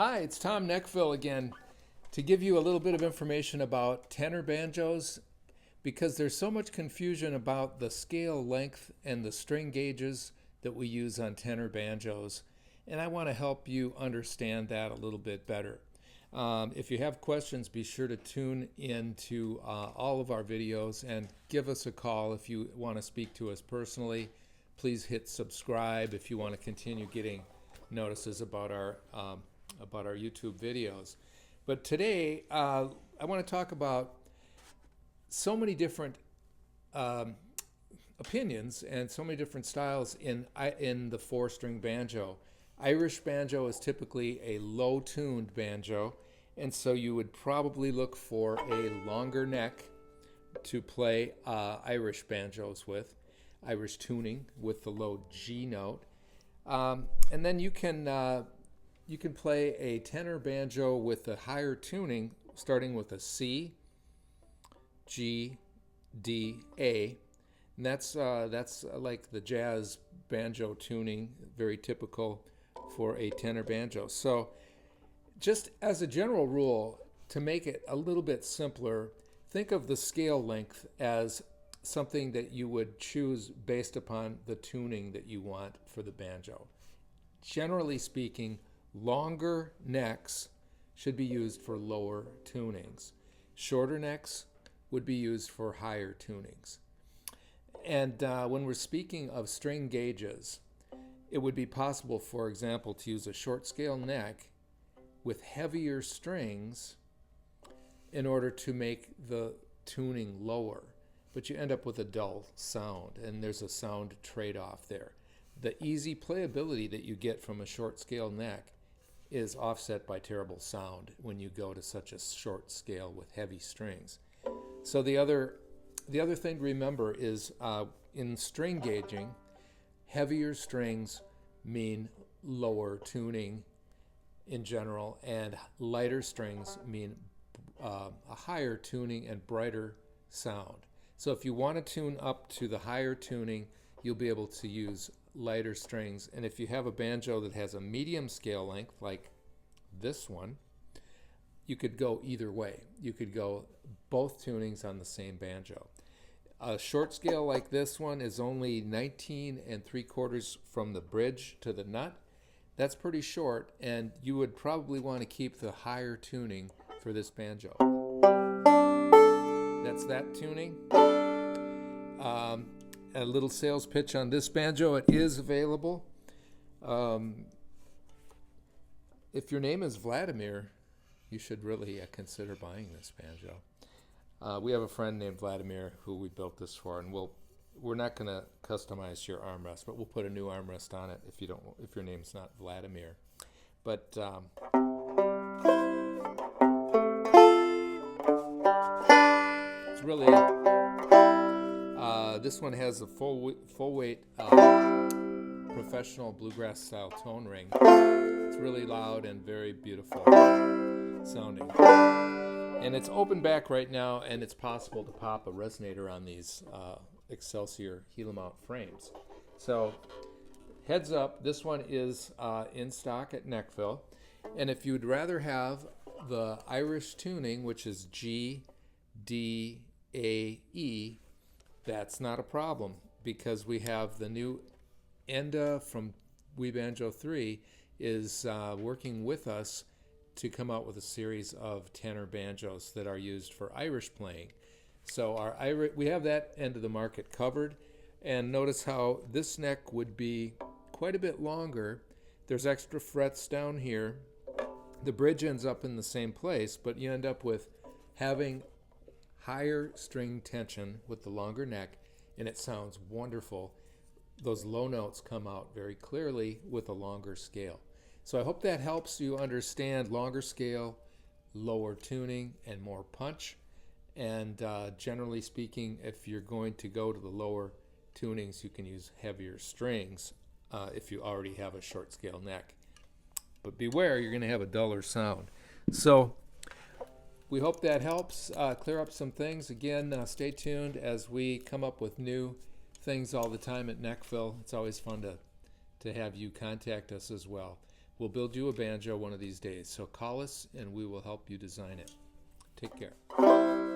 Hi, it's Tom Nechville again to give you a little bit of information about tenor banjos because there's so much confusion about the scale length and the string gauges that we use on tenor banjos, and I want to help you understand that a little bit better. If you have questions, be sure to tune in to all of our videos and give us a call if you want to speak to us personally. Please hit subscribe if you want to continue getting notices about our YouTube videos. But today I want to talk about so many different opinions and so many different styles in the four-string banjo. Irish banjo is typically a low-tuned banjo, and so you would probably look for a longer neck to play Irish banjos with, Irish tuning with the low G note. And then you can play a tenor banjo with a higher tuning, starting with a C, G, D, A. And that's like the jazz banjo tuning, very typical for a tenor banjo. So just as a general rule, to make it a little bit simpler, think of the scale length as something that you would choose based upon the tuning that you want for the banjo. Generally speaking, longer necks should be used for lower tunings. Shorter necks would be used for higher tunings. And when we're speaking of string gauges, it would be possible, for example, to use a short scale neck with heavier strings in order to make the tuning lower. But you end up with a dull sound, and there's a sound trade-off there. The easy playability that you get from a short scale neck is offset by terrible sound when you go to such a short scale with heavy strings. So the other thing to remember is in string gauging, heavier strings mean lower tuning in general, and lighter strings mean a higher tuning and brighter sound. So if you want to tune up to the higher tuning, you'll be able to use lighter strings. And if you have a banjo that has a medium scale length, like this one, you could go either way. You could go both tunings on the same banjo. A short scale like this one is only 19 3/4 from the bridge to the nut. That's pretty short, and you would probably want to keep the higher tuning for this banjo. That's that tuning. A little sales pitch on this banjo. It is available. If your name is Vladimir, you should really consider buying this banjo. We have a friend named Vladimir who we built this for, and we're not going to customize your armrest, but we'll put a new armrest on it if your name's not Vladimir. But it's really this one has a full weight professional bluegrass style tone ring. It's really loud and very beautiful sounding. And it's open back right now, and it's possible to pop a resonator on these Excelsior heel mount frames. So heads up, this one is in stock at Nechville. And if you'd rather have the Irish tuning, which is G, D, A, E, that's not a problem, because we have the new Enda from We Banjo 3 is working with us to come out with a series of tenor banjos that are used for Irish playing. So we have that end of the market covered, and notice how this neck would be quite a bit longer. There's extra frets down here. The bridge ends up in the same place, but you end up with having higher string tension with the longer neck, and it sounds wonderful. Those low notes come out very clearly with a longer scale. So I hope that helps you understand longer scale, lower tuning, and more punch. And generally speaking, if you're going to go to the lower tunings, you can use heavier strings if you already have a short scale neck. But beware, you're going to have a duller sound. So we hope that helps clear up some things. Again, stay tuned as we come up with new things all the time at Nechville. It's always fun to have you contact us as well. We'll build you a banjo one of these days. So call us and we will help you design it. Take care.